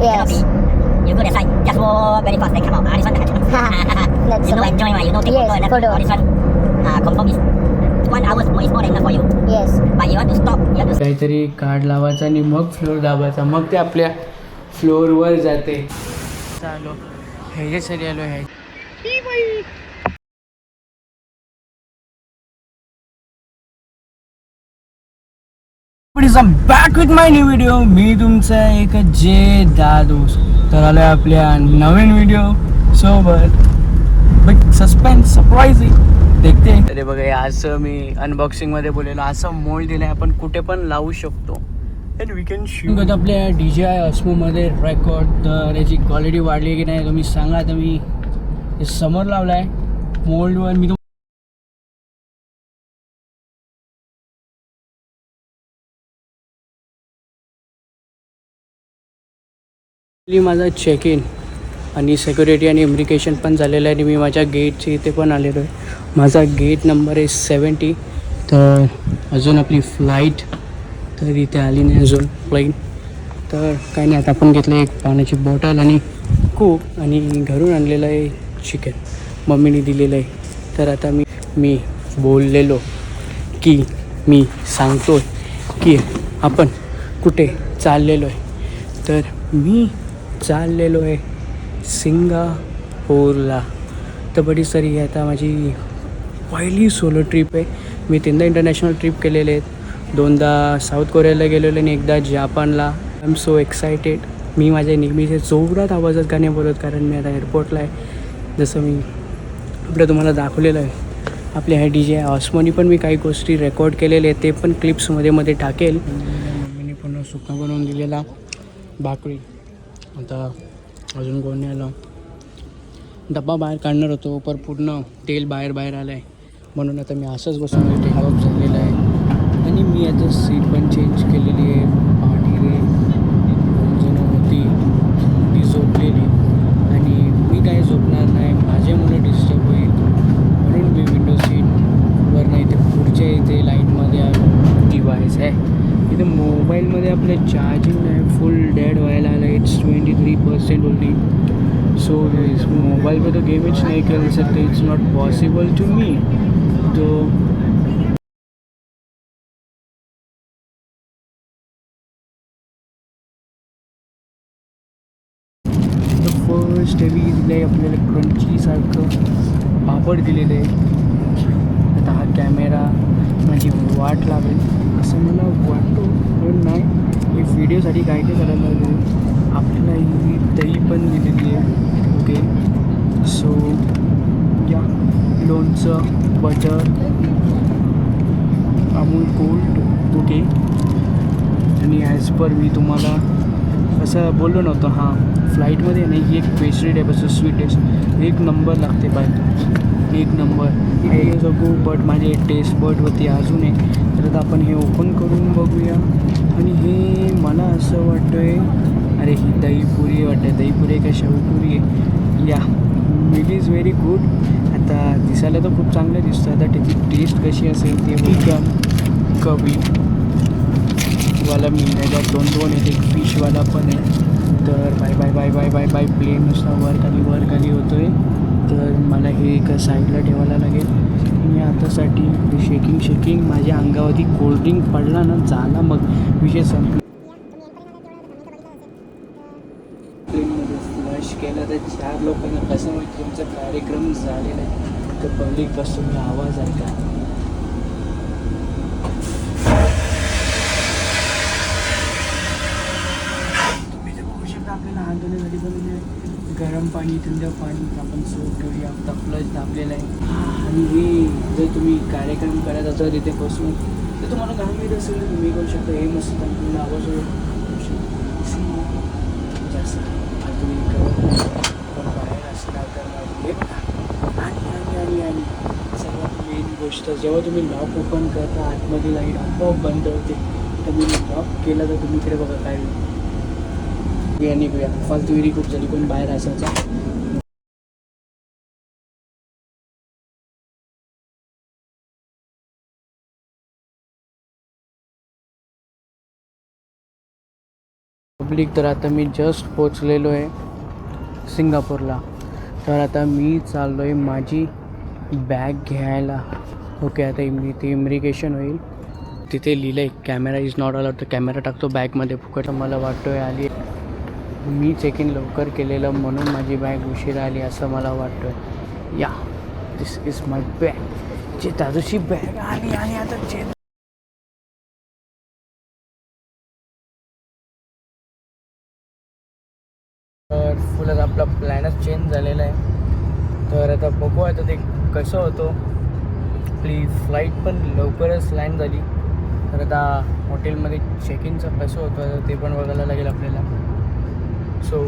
Cannot Yes. be. You go that side, just walk very fast, then come out. This one, That's you know, right. enjoy, you know, take Yes, photo and photo. all this one. Confirm is 1 hour is more than enough for you. Yes. But you want to stop, you have to काहीतरी card लावायचा आणि मग floor दाबायचा, मग ते आपल्या फ्लोअरवर जाते. आलो ह्याच्यासाठी आलो ह्या back with my new video. मी तुमचा एक जे दादूस तर आलोय आपल्या नवीन व्हिडिओ सोबत. बिग सस्पेन्स सरप्राइजिंग देखते. अरे बघा, असं मी अनबॉक्सिंगमध्ये बोललेलो, असं मोल्ड दिलं आहे, आपण कुठे पण लावू शकतो. अँड वी कॅन शूट आपल्या DJI ऑस्मोमध्ये रेकॉर्ड. तर याची क्वालिटी वाढली की नाही तुम्ही सांगा. आता मी हे समोर लावला आहे मोल्डवर. मी माझा चेक इन आणि सिक्युरिटी आणि इमिग्रेशन पण झालेलं आहे आणि मी माझ्या गेटची इथे पण आलेलो आहे. माझा गेट नंबर आहे 70. तर अजून आपली फ्लाईट तर इथे आली नाही अजून प्लेन. तर काही नाही, आता आपण घेतलं एक पाण्याची बॉटल आणि कोक आणि घरून आणलेलं आहे चिकन, मम्मीने दिलेलं आहे. तर आता मी बोललेलो की मी सांगतो की आपण कुठे चाललेलो आहे. तर मी चाललेलो आहे सिंगापूरला. तर बडी सरी आता माझी पहिली सोलो ट्रिप आहे. मी 3दा इंटरनॅशनल ट्रिप केलेले आहेत. 2दा साऊथ कोरियाला गेलेलो आणि एकदा जापानला. I am so excited. मी माझ्या नेहमीचे जोरात आवाजात गाणे बोलत, कारण मी आता एअरपोर्टला आहे. जसं मी आपलं तुम्हाला दाखवलेलं आहे आपल्या ह्या DJI ऑस्मोनी पण मी काही गोष्टी रेकॉर्ड केलेले आहेत, ते पण क्लिप्समध्ये टाकेल. मम्मीने पण सुका बनवून दिलेला भाकरी. आता अजून कोणी आलं, डब्बा बाहेर काढणार होतो पण पूर्ण तेल बाहेर आलं आहे, म्हणून आता मी असंच बसून ते हॉप झालेलं आहे. आणि मी आता सीट पण चेंज केलेली आहे. पाठी जण होती ती झोपलेली आणि मी काही झोपणार नाही, माझे मुलं डिस्टर्ब होईल, म्हणून मी विंडो सीटवर नाही ते पुढच्या इथे लाईनमध्ये आलो. डिवाईस आहे इथे मोबाईलमध्ये आपल्या चार्जिंग नाही, फुल डेड व्हायला आलं. It's 23% only. सो मोबाईल पर तो गेम नहीं खेल सकते. It's not possible to me. तो फर्स्ट हेवी दिलं आहे आपल्याला क्रंचीसारखं पापड दिलेलं आहे. आता हा कॅमेरा माझी वाट लावेल असं मला वाटतो, पण नाही. मी व्हिडिओसाठी काय करायला लागेल. आपल्याला ही दही पण दिलेली आहे. ओके, सो या लोणचं, बटर, अमूल कोल्ड. ओके, आणि ॲज पर मी तुम्हाला असं बोललो नव्हतं. हां, फ्लाईटमध्ये नाही ही एक पेस्ट्री टाईप असं स्वीटेस्ट एक नंबर लागते बाय एक नंबर. हे सगळं बट माझे टेस्ट बट होती अजून एक. तर आता आपण हे ओपन करून बघूया. आणि हे मला असं वाटतं आहे, अरे ही दहीपुरी वाटते. दहीपुरी का शेवपुरी आहे या. Mill is very good. आता दिसायला तर खूप चांगलं दिसतं. आता त्याची टेस्ट कशी असेल ते चिकन कबी वाला मिल आहे, 2 आहेत. एक फिशवाला पण आहे. तर bye bye bye bye bye bye plane नुसता वर खाली होतो आहे. तर मला हे एका साईडला ठेवायला लागेल. आणि आतासाठी शेकिंग माझ्या अंगावरती कोल्ड्रिंक पडला ना झाला, मग विषय संपला. प्लेनमध्ये फ्लश केलं तर 4 लोकांना कसं माहिती तुमचा कार्यक्रम झालेला आहे. तर पब्लिक पासून मी आवाज ऐका. आपल्याला हात धुण्यासाठी पण म्हणजे गरम पाणी, थंड पाणी आपण सोप घेऊया. आपला फ्लश दाबलेला आहे. आणि हे जर तुम्ही कार्यक्रम करत असाल तिथे बसून तर तुम्हाला घाम येत असेल तर तुम्ही करू शकता. हे मस्त आपल्याला आवाज जास्त तुम्ही करत पण बाहेर असला तर हे बघा. आणि सर्वात मेन गोष्ट, जेव्हा तुम्ही लॉक ओपन करता आतमध्ये लाईट आपोआप बंद होते. तर मी लॉक केला तर तुम्ही इकडे बघा काय आणि फालतूगिरी खूप झाली, पण बाहेर असायचा. पब्लिक. तर आता मी जस्ट पोचलेलो आहे सिंगापूरला. तर आता मी चाललो आहे माझी बॅग घ्यायला. ओके, आता ते इमिग्रेशन होईल. तिथे लिहिलं आहे कॅमेरा इज नॉट अलाउड. तर कॅमेरा टाकतो बॅगमध्ये फुकट. मला वाटतो आहे आली मी चेक इन लवकर केलेलं म्हणून माझी बॅग उशिरा आली असं मला वाटतं आहे. या दिस इज माय बॅग. जे दादूची बॅग आली आणि आता जे तर फुलच आपला प्लॅनच चेंज झालेला आहे. तर आता बघू आता ते कसं होतं. आपली फ्लाईट पण लवकरच लँड झाली. तर आता हॉटेलमध्ये चेक इनचं कसं होतं ते पण बघायला लागेल आपल्याला. सो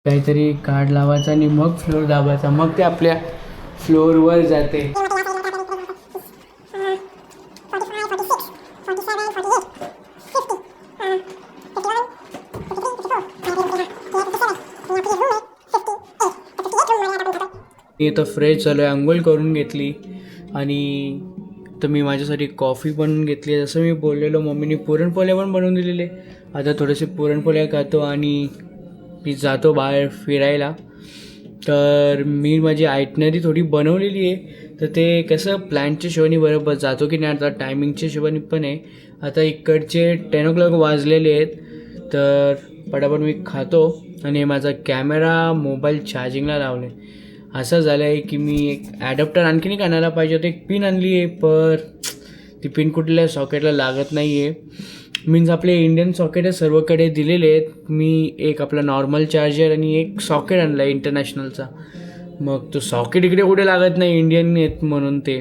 काहीतरी कार्ड लावायचा आणि मग फ्लोअर दाबायचा, मग ते आपल्या फ्लोअरवर जाते. मी इथं फ्रेश झालो आहे, आंघोळ करून घेतली आणि तर मी माझ्यासाठी कॉफी पण घेतली आहे. जसं मी बोललेलो मम्मीने पुरणपोळ्या पण बनवून दिलेले. आता थोडेसे पुरणपोळ्या खातो आणि मी जातो बाहेर फिरायला. तर मी माझी आयटनरी थोडी बनवलेली आहे. तर ते कसं प्लॅनच्या हिशोबाने बरोबर जातो की नाही आता टायमिंगच्या हिशोबाने पण आहे. आता इकडचे 10 o'clock वाजलेले आहेत. तर पटापट मी खातो आणि माझा कॅमेरा मोबाईल चार्जिंगला लावले. असं झालं आहे की मी एक ॲडॅप्टर आणखीन एक आणायला पाहिजे होतं. एक पिन आणली आहे पर ती पिन कुठल्या सॉकेटला लागत नाही आहे. मीन्स आपले इंडियन सॉकेट सर्वकडे दिलेले आहेत. मी एक आपला नॉर्मल चार्जर आणि एक सॉकेट आणला आहे इंटरनॅशनलचा. मग तो सॉकेट इकडे कुठे लागत नाही, इंडियन आहेत म्हणून ते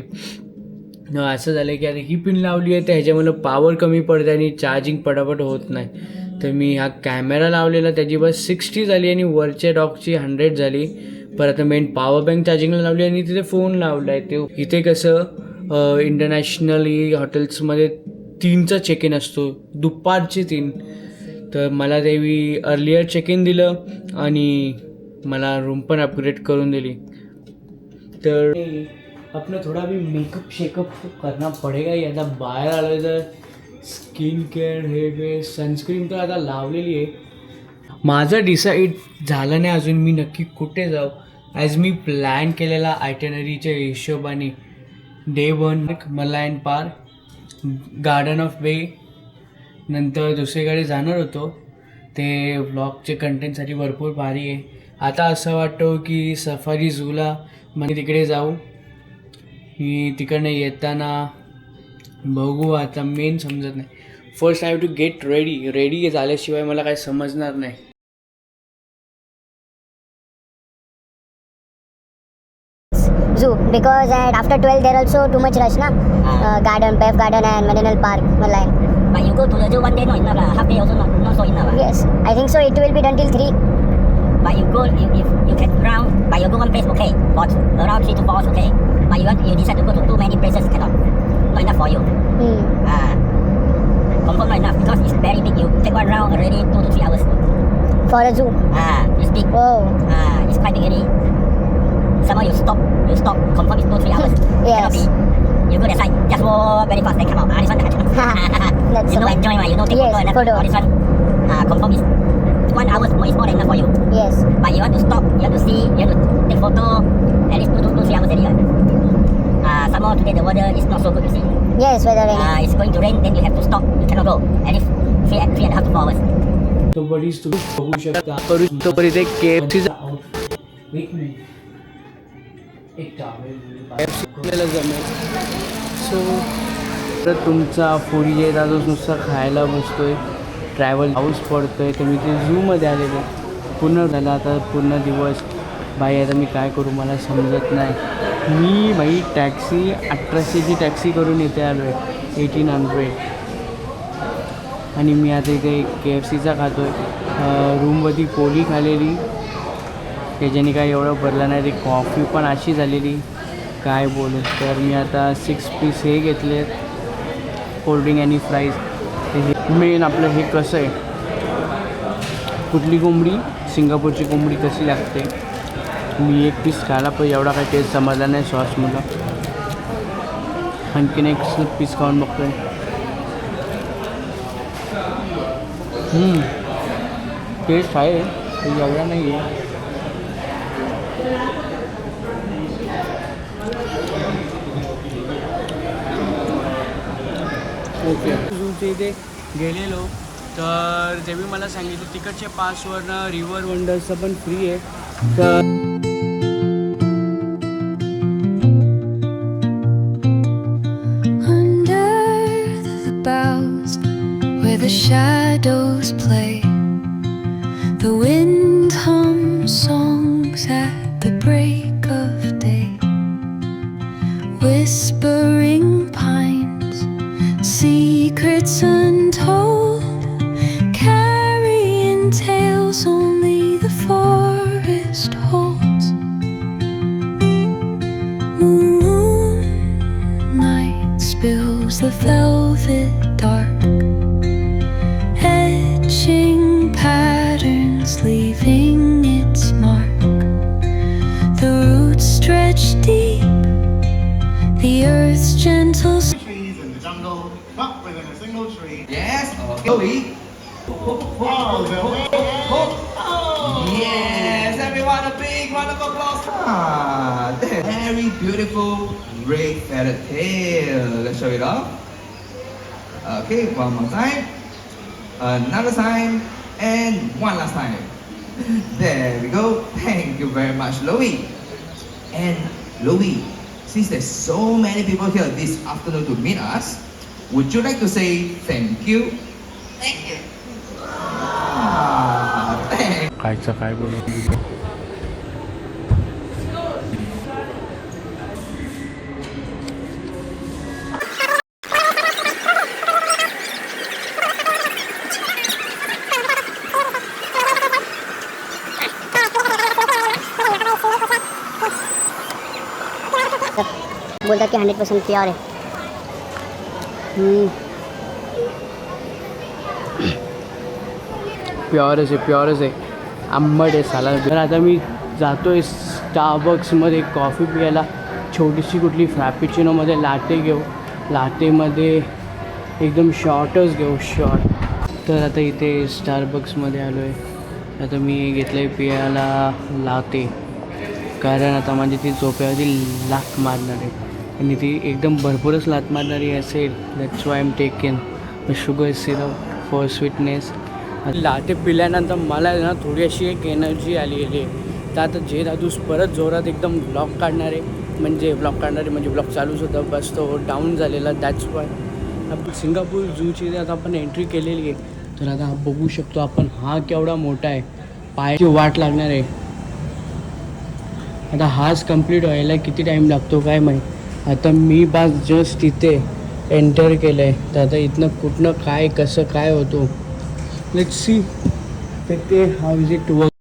असं झालं की आता ही पिन लावली आहे तर ह्याच्यामुळे पॉवर कमी पडते आणि चार्जिंग पटापट होत नाही. तर मी हा कॅमेरा लावलेला त्याची बस 60 झाली आणि वरच्या डॉकची 100 झाली. परत आता मेन पॉवर बँक चार्जिंगला लावली आणि तिथे फोन लावला आहे. ते इथे कसं इंटरनॅशनली हॉटेल्समध्ये 3चा चेक इन असतो, दुपारचे 3. तर मला देवी अर्लियर चेक इन दिलं आणि मला रूम पण अपग्रेड करून दिली. तर अपना थोड़ा भी मेकअप शेकअप करना पडेगा. आता बाहेर आलो आहे तर स्किन केअर हे सनस्क्रीन तर आता लावलेली आहे. माझं डिसाईड झालं नाही अजून मी नक्की कुठे जाऊ. ॲज मी प्लॅन केलेला आयटनरीच्या हिशोबाने day 1 Malayan park, garden of वे, नंतर दुसरीकडे जाणार होतो. ते व्लॉगचे कंटेंटसाठी भरपूर भारी आहे. आता असं वाटतं की सफारी झूला म्हणजे तिकडे जाऊ. मी तिकडनं येताना बघू आता मेन समजत नाही. First I have to get ready झाल्याशिवाय मला काही समजणार नाही. Zoo because after 12 there also too much rush na. Garden, PF Garden and Medinal Park, Malayan. But you go to the zoo one day not enough lah. Half day also not so enough. Yes, I think so. It will be done till 3. But you go if you can round. But you go one place okay. For around 3 to 4 hours okay. But you decide to go to too many places cannot. Not enough for you. Confirm not enough because it's very big. You take one round already 2 to 3 hours. For a zoo. It's big. Oh. It's quite big already. Some more you stop. Confirm it's 2 3 hours. Yes. Cannot be. You go that side, just walk very fast, then come out. This one, That's you know so. enjoy, right? You know take Yes, photo and photo. all this one. Confirm is 1 hour more is more than enough for you. Yes. But you want to stop, you want to see, you want to take photo. At least 2 3 hours already. Some more today the weather is not so good. You see. Yes, weather rain. It's going to rain, then you have to stop. You cannot go. At least 3.5 to 4 hours. तो बरीच तुम्ही बघू शकता. तो पर इथे KFCचा एक minute एक towel जमेल. सो तर तुमचा फुडी आहे दादू नुसता खायला बसतोय. ट्रॅव्हल हाऊस पडतोय. तर मी ते झूमध्ये आलेले पूर्ण झालं. आता पूर्ण दिवस बाई आता मी काय करू मला समजत नाही. मी बाई टॅक्सी 1800ची टॅक्सी करून इथे आलो आहे 1800 आणि मी आता इथे KFCचा खातो आहे. रूममध्ये पोळी खालेली त्याच्याने काय एवढं भरलं नाही. ती कॉफी पण अशी झालेली काय बोलू. तर मी आता 6 पीस हे घेतले कोल्ड्रिंक आणि फ्राईज. ते मेन आपलं हे कसं आहे कुठली कोंबडी सिंगापूरची कोंबडी कशी लागते. मी 1 पीस खायला पण एवढा काही टेस्ट समजला नाही सॉसमुळं. आणखीन 1 पीस खाऊन बघतो आहे. टेस्ट आहे पण एवढा नाही आहे. ओके झूच्या इथे गेलेलो तर ते मी मला सांगितलं तिकडच्या पासवरनं रिव्हर वंडर्सचं पण फ्री आहे. तर where the shadows play, the wind hums songs at the break of day, whispering pines, secrets untold, carrying tales only the forest holds. Moonlight spills the velvet dark, patterns leaving its mark. The roots stretch deep, the earth's gentle trees in the jungle, but within a single tree. Yes, Chloe. Yes, everyone, a big round of applause. That's very beautiful red feather tail. Let's show it off. Okay, one more time. Another time. And one last time. There we go. Thank you very much, Louie. And Louie, since there's so many people here this afternoon to meet us, would you like to say thank you? Thank you. Thank. कायचं काय बोलू. बोलतात की 100% pure आहे. प्युअरच आहे आंबट आहे साला. तर आता मी जातो आहे स्टारबक्समध्ये कॉफी प्यायला. छोटीशी कुठली फ्रॅपिचिनोमध्ये लाटे घेऊ. लाटेमध्ये एकदम शॉर्टच घेऊ शॉर्ट. तर आता इथे स्टारबक्समध्ये आलो आहे. आता मी घेतलं आहे प्यायला लाटे कारण आता माझी ती झोपेवरती लात मारणार आहे आणि ती एकदम भरपूरच लात मारणारी असेल. That's why am taken sugar syrup for sweetness. Latte पिल्यानंतर मला ना थोडी अशी एक एनर्जी आलेली आहे. तर आता जे दादूस परत जोरात एकदम ब्लॉक काढणारे म्हणजे ब्लॉक चालूच होता बस तो डाऊन झालेला. दॅट्स वाय आपण सिंगापूर झूची आता आपण एंट्री केलेली आहे. तर आता बघू शकतो आपण हा केवढा मोठा आहे. पायाची वाट लागणार आहे. आता हाच कंप्लीट व्हायला किती टाईम लागतो काय माहीत. आता मी बस जस्ट इथे एंटर केलं आहे. तर आता इथनं कुठनं काय कसं काय होतो लेट्स सी. ते हाऊ इज इट वर्क.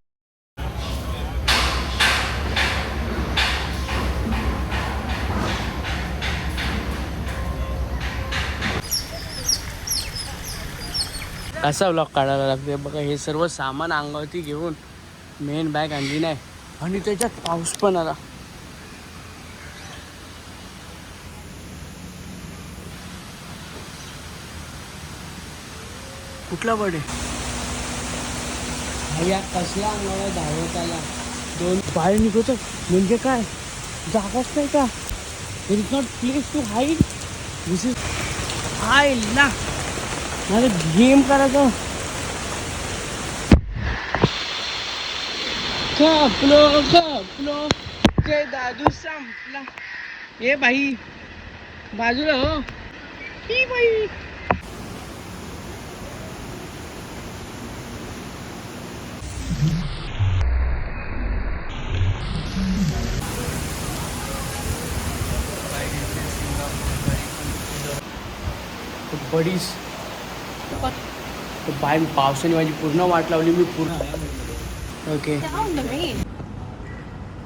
असा ब्लॉग काढायला लागते बघा. हे सर्व सामान अंगावरती घेऊन मेन बॅग आणली नाही आणि त्याच्यात पाऊस पण आला. कुठला बडे या कसला अंगाला धावत आला. दोन बाहेर निघतो म्हणजे काय जागाच नाही का. It is not place to hide. This is high ना मला गेम करायचं. खपलो ते दादू संपला. ए बाई बाजूला हो ही बाई. बडीच बाहेर पावसाने माझी पूर्ण वाट लावली. मी पूर्ण ओके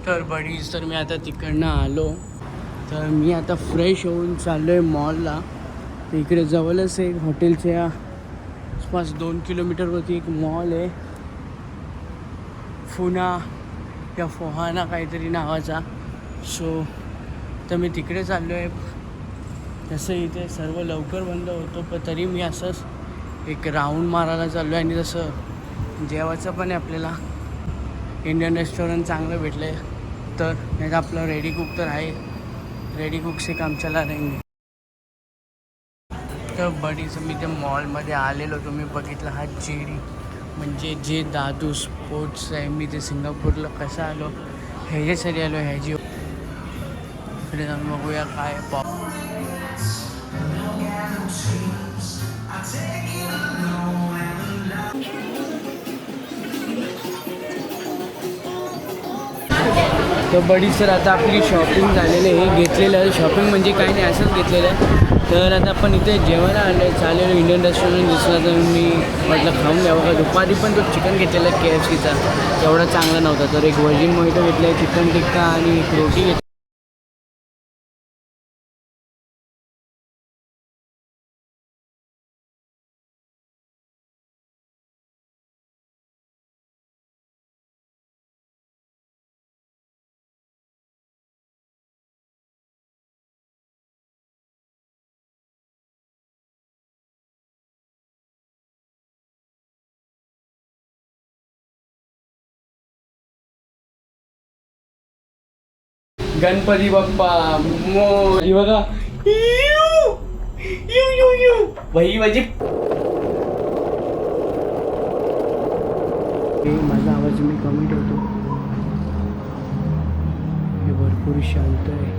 तर बडीज तर मी आता तिकडनं आलो. तर मी आता फ्रेश होऊन चाललो आहे मॉलला. तर इकडे जवळच एक हॉटेलच्या आसपास 2 किलोमीटरवरती एक मॉल आहे. फुना या फोहाना काहीतरी नावाचा. सो तर मी तिकडे चाललो आहे. तसं इथे सर्व लवकर बंद होतो पण तरी मी असंच एक राऊंड मारायला चाललो आहे. आणि तसं जेवायचं पण आहे आपल्याला. इंडियन रेस्टॉरंट चांगलं भेटलं आहे तर, नाही तर आपलं रेडी कुक तर आहे. रेडी कुक से काम चला रहेंगे. तर बडीचं मी त्या मॉलमध्ये आलेलो, तुम्ही बघितलं हा जेडी म्हणजे जे दादू स्पोर्ट्स आहे. मी ते सिंगापूरला कसं आलो ह्याच्यासाठी आलो. ह्याची इकडे जाऊन बघूया काय पॉप. तर बडी सर आता आपली शॉपिंग झालेली आहे. घेतलेलं आहे शॉपिंग म्हणजे काही नाही असंच घेतलेलं आहे. तर आता आपण इथे जेवायला आलो आहे. चालेल इंडियन रेस्टॉरंट दिसला तर मी म्हटलं खाऊन घ्यावं का. दुपारी पण तो चिकन घेतलेला आहे KFCचा, तेवढा चांगला नव्हता. तर एक व्हर्जिन मोहितो घेतला आहे, चिकन टिक्का आणि एक रोटी घेतली. गणपती बाप्पा मोरया. बघा भाई माझी माझा आवाज मी कमी ठेवतो. हे भरपूर शांत आहे.